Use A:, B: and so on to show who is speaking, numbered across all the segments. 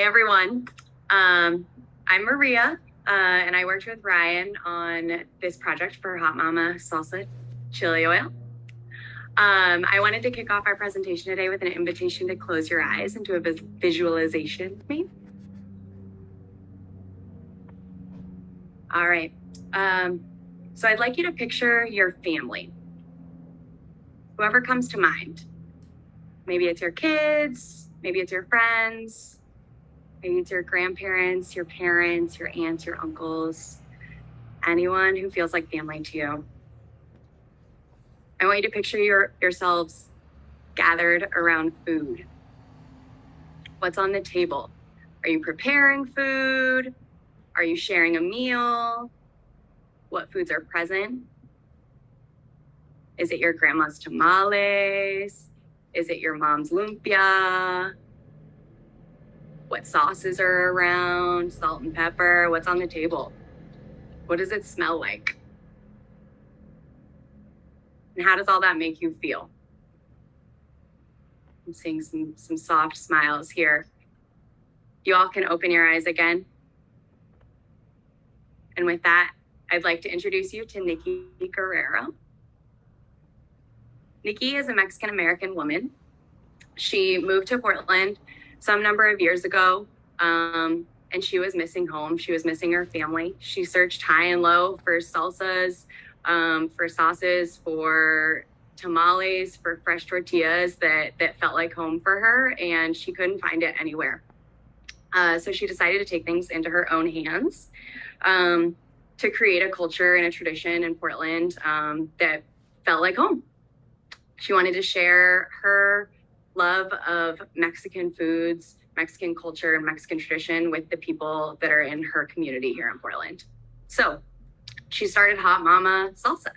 A: Hey everyone, I'm Maria, and I worked with Ryan on this project for Hot Mama Salsa Chili Oil. I wanted to kick off our presentation today with an invitation to close your eyes into a visualization with me. All right, so I'd like you to picture your family, whoever comes to mind. Maybe it's your kids, maybe it's your friends, maybe it's your grandparents, your parents, your aunts, your uncles, anyone who feels like family to you. I want you to picture yourselves gathered around food. What's on the table? Are you preparing food? Are you sharing a meal? What foods are present? Is it your grandma's tamales? Is it your mom's lumpia? What sauces are around? Salt and pepper? What's on the table? What does it smell like? And how does all that make you feel? I'm seeing some soft smiles here. You all can open your eyes again. And with that, I'd like to introduce you to Nikki Guerrero. Nikki is a Mexican-American woman. She moved to Portland some number of years ago, and she was missing home. She was missing her family. She searched high and low for salsas, for sauces, for tamales, for fresh tortillas that felt like home for her, and she couldn't find it anywhere. So she decided to take things into her own hands to create a culture and a tradition in Portland that felt like home. She wanted to share her love of Mexican foods, Mexican culture, and Mexican tradition with the people that are in her community here in Portland. So she started Hot Mama Salsa.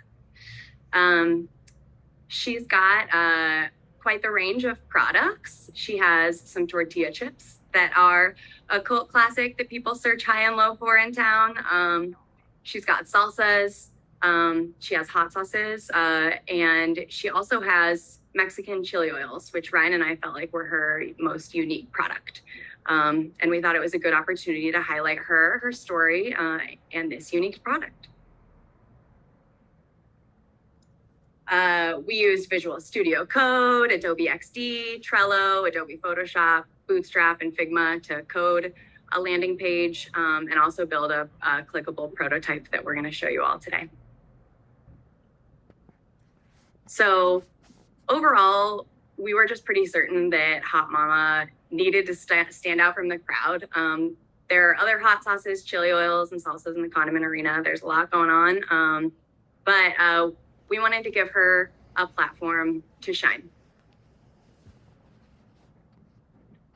A: She's got quite the range of products. She has some tortilla chips that are a cult classic that people search high and low for in town. She's got salsas. She has hot sauces, and she also has Mexican chili oils, which Ryan and I felt like were her most unique product. And we thought it was a good opportunity to highlight her story, and this unique product. We used Visual Studio Code, Adobe XD, Trello, Adobe Photoshop, Bootstrap, and Figma to code a landing page, and also build a clickable prototype that we're going to show you all today. So overall, we were just pretty certain that Hot Mama needed to stand out from the crowd. There are other hot sauces, chili oils, and salsas in the condiment arena. There's a lot going on, but we wanted to give her a platform to shine.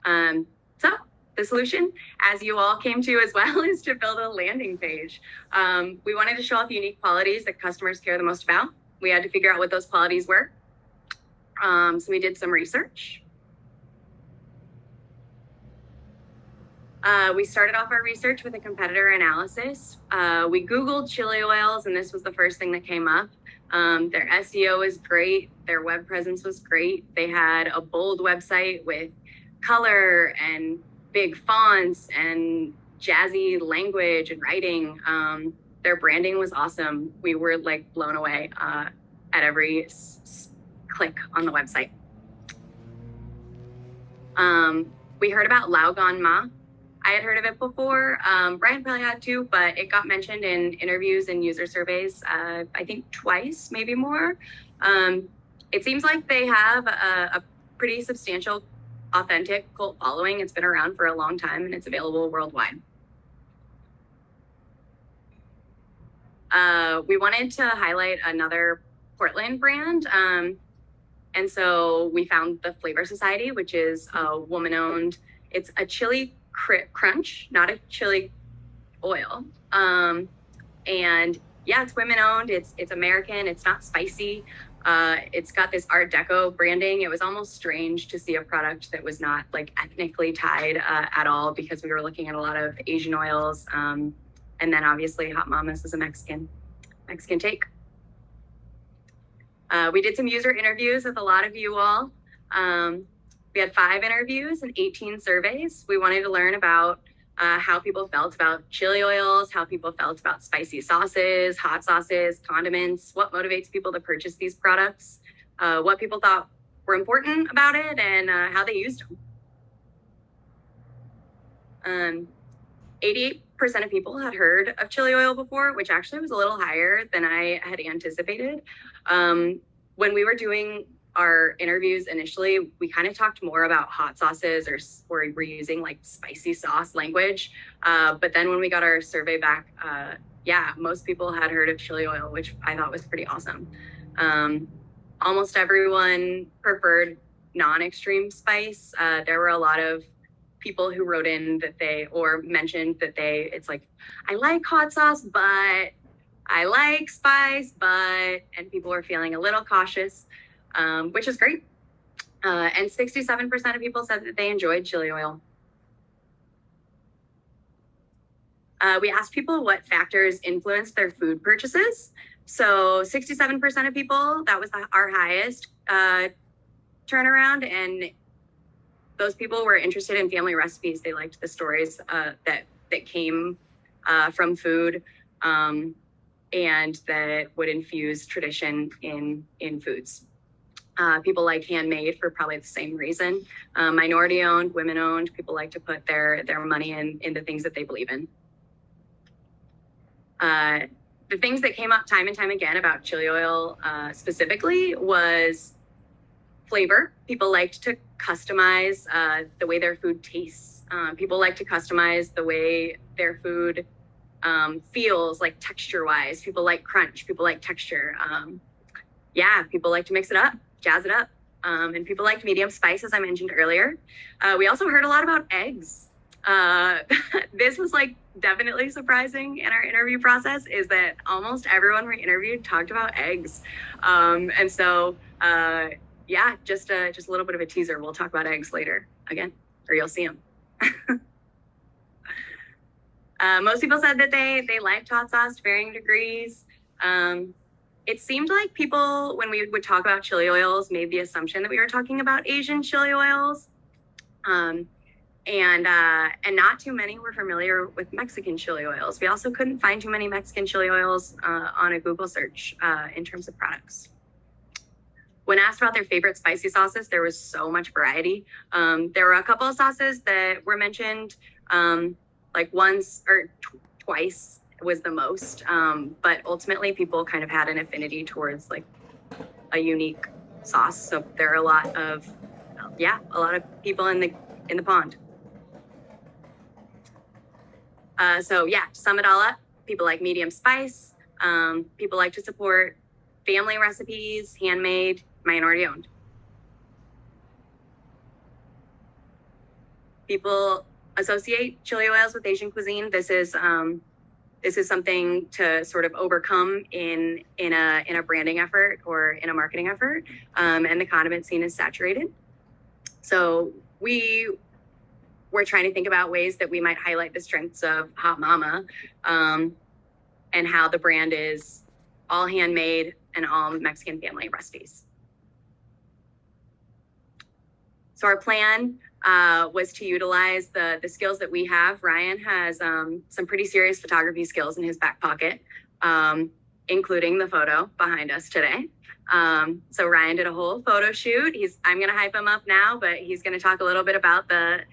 A: So the solution, as you all came to as well, is to build a landing page. We wanted to show off unique qualities that customers care the most about. We had to figure out what those qualities were. So we did some research. We started off our research with a competitor analysis. We Googled chili oils, and this was the first thing that came up. Their SEO was great. Their web presence was great. They had a bold website with color and big fonts and jazzy language and writing. Their branding was awesome. We were like blown away at every click on the website. We heard about Lao Gan Ma. I had heard of it before. Brian probably had too, but it got mentioned in interviews and user surveys, I think twice, maybe more. It seems like they have a pretty substantial, authentic cult following. It's been around for a long time and it's available worldwide. We wanted to highlight another Portland brand. And so we found the Flavor Society, which is a woman-owned, it's a chili crunch, not a chili oil. And yeah, it's women-owned, it's American, it's not spicy. It's got this Art Deco branding. It was almost strange to see a product that was not like ethnically tied at all, because we were looking at a lot of Asian oils. And then obviously Hot Mama's is a Mexican take. We did some user interviews with a lot of you all. We had 5 interviews and 18 surveys. We wanted to learn about how people felt about chili oils, how people felt about spicy sauces, hot sauces, condiments, what motivates people to purchase these products, what people thought were important about it, and how they used them. 88% of people had heard of chili oil before, which actually was a little higher than I had anticipated. When we were doing our interviews initially, we kind of talked more about hot sauces or we're using like spicy sauce language. But then when we got our survey back, yeah, most people had heard of chili oil, which I thought was pretty awesome. Almost everyone preferred non-extreme spice. There were a lot of people who wrote in that mentioned that it's like, I like hot sauce, but I like spice, and people were feeling a little cautious, which is great. And 67% of people said that they enjoyed chili oil. We asked people what factors influenced their food purchases. So 67% of people, that was our highest turnaround, and those people were interested in family recipes. They liked the stories that came from food, and that would infuse tradition in foods. People like handmade for probably the same reason. Minority owned, women owned, people like to put their money into things that they believe in. The things that came up time and time again about chili oil specifically was flavor. People liked to customize the way their food tastes. People like to customize the way their food feels, like texture-wise. People like crunch. People like texture. Yeah, people like to mix it up, jazz it up. And people liked medium spice, as I mentioned earlier. We also heard a lot about eggs. This was like definitely surprising in our interview process, is that almost everyone we interviewed talked about eggs. And so, yeah, just a little bit of a teaser. We'll talk about eggs later again, or you'll see them. Most people said that they liked hot sauce to varying degrees. It seemed like people, when we would talk about chili oils, made the assumption that we were talking about Asian chili oils. And not too many were familiar with Mexican chili oils. We also couldn't find too many Mexican chili oils on a Google search in terms of products. When asked about their favorite spicy sauces, there was so much variety. There were a couple of sauces that were mentioned, like once or twice was the most. But ultimately, people kind of had an affinity towards like a unique sauce. So there are a lot of people in the pond. So yeah, to sum it all up, people like medium spice. People like to support family recipes, handmade, minority owned. People associate chili oils with Asian cuisine. This is something to sort of overcome in a branding effort or in a marketing effort. And the condiment scene is saturated. So we're trying to think about ways that we might highlight the strengths of Hot Mama, and how the brand is all handmade and all Mexican family recipes. So our plan was to utilize the skills that we have. Ryan has some pretty serious photography skills in his back pocket, including the photo behind us today. So Ryan did a whole photo shoot. I'm going to hype him up now, but he's going to talk a little bit about the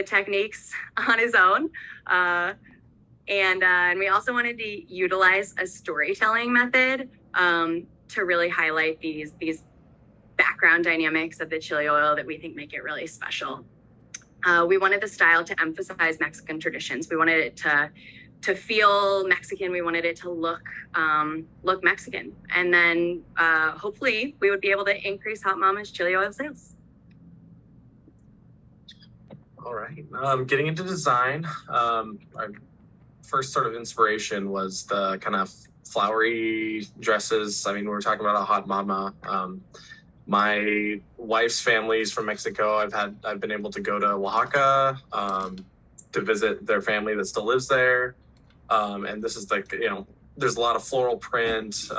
A: techniques on his own. And we also wanted to utilize a storytelling method to really highlight these background dynamics of the chili oil that we think make it really special. We wanted the style to emphasize Mexican traditions. We wanted it to feel Mexican. We wanted it to look Mexican. And then hopefully we would be able to increase Hot Mama's chili oil sales.
B: All right. Getting into design, our first sort of inspiration was the kind of flowery dresses. I mean, we were talking about a Hot Mama. My wife's family is from Mexico. I've been able to go to Oaxaca to visit their family that still lives there. And this is like, there's a lot of floral print.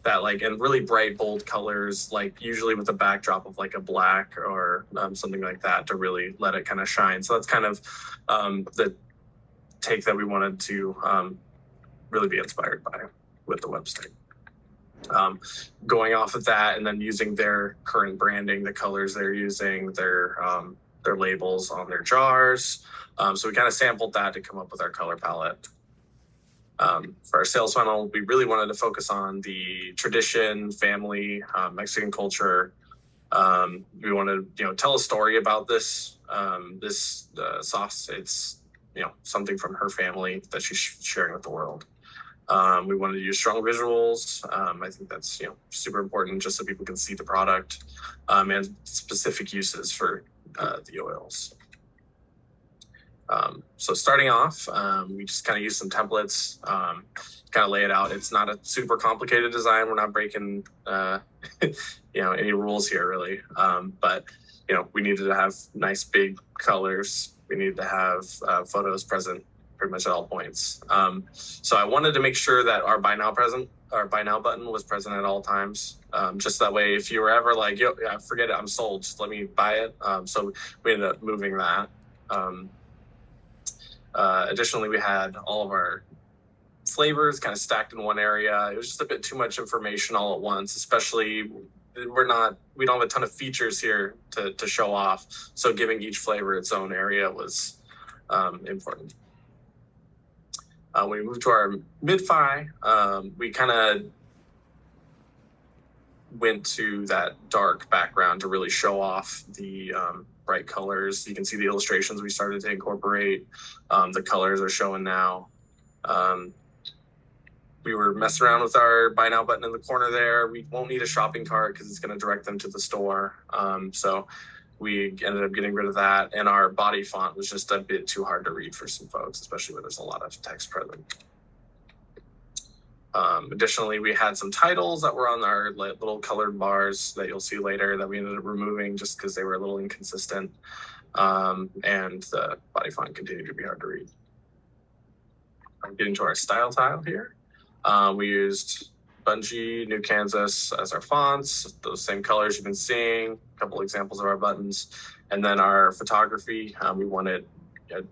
B: that like, and really bright, bold colors, like usually with a backdrop of like a black or something like that to really let it kind of shine. So that's kind of the take that we wanted to really be inspired by with the website. Going off of that and then using their current branding, the colors they're using, their labels on their jars. So we kind of sampled that to come up with our color palette. For our sales funnel, we really wanted to focus on the tradition, family, Mexican culture. We wanted to, tell a story about this sauce. It's, something from her family that she's sharing with the world. We wanted to use strong visuals. I think that's, super important just so people can see the product, and specific uses for the oils. So starting off, we just kind of use some templates, kind of lay it out. It's not a super complicated design. We're not breaking, any rules here really. But, we needed to have nice big colors. We needed to have photos present pretty much at all points. So I wanted to make sure that our buy now button was present at all times. Just that way, if you were ever like, forget it, I'm sold, just let me buy it. So we ended up moving that. Additionally, we had all of our flavors kind of stacked in one area. It was just a bit too much information all at once, especially we don't have a ton of features here to show off. So giving each flavor its own area was important. When we moved to our mid-fi, we kind of went to that dark background to really show off the bright colors. You can see the illustrations we started to incorporate. The colors are showing now. We were messing around with our buy now button in the corner there. We won't need a shopping cart because it's going to direct them to the store. So we ended up getting rid of that. And our body font was just a bit too hard to read for some folks, especially where there's a lot of text present. Additionally, we had some titles that were on our little colored bars that you'll see later that we ended up removing just because they were a little inconsistent. And the body font continued to be hard to read. Getting to our style tile here. We used Bungie, New Kansas as our fonts, those same colors you've been seeing, a couple examples of our buttons. And then our photography, we wanted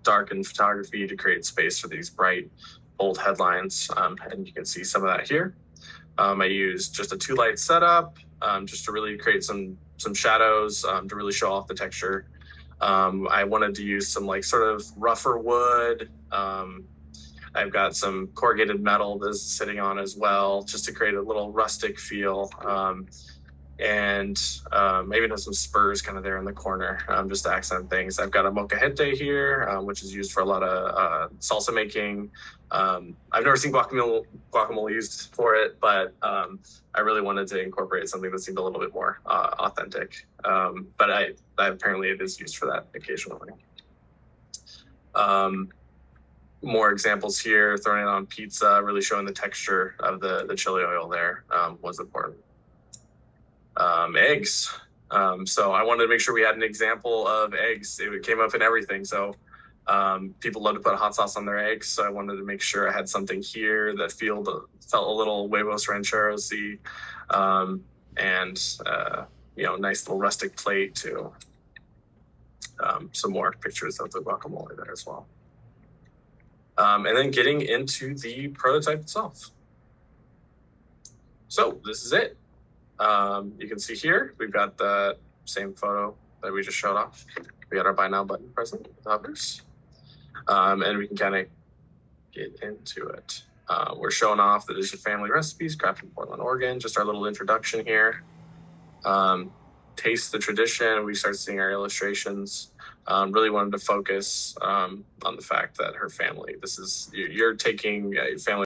B: darkened photography to create space for these bright, bold headlines, and you can see some of that here. I used just a 2-light setup, just to really create some shadows, to really show off the texture. I wanted to use some like sort of rougher wood. I've got some corrugated metal that's sitting on as well, just to create a little rustic feel. And maybe there's some spurs kind of there in the corner, just to accent things. I've got a molcajete here, which is used for a lot of salsa making. I've never seen guacamole used for it, but I really wanted to incorporate something that seemed a little bit more authentic. But apparently it is used for that occasionally. More examples here, throwing it on pizza, really showing the texture of the chili oil there was important. Eggs. So I wanted to make sure we had an example of eggs. It came up in everything. So people love to put hot sauce on their eggs. So I wanted to make sure I had something here that felt a little huevos rancheros-y, and nice little rustic plate too. Some more pictures of the guacamole there as well. And then getting into the prototype itself. So this is it. You can see here, we've got the same photo that we just showed off. We got our buy now button present with others. And we can kind of get into it. We're showing off the Dish of Family Recipes, crafted in Portland, Oregon, just our little introduction here. Taste the tradition, we start seeing our illustrations. Really wanted to focus on the fact that her family, you're taking a family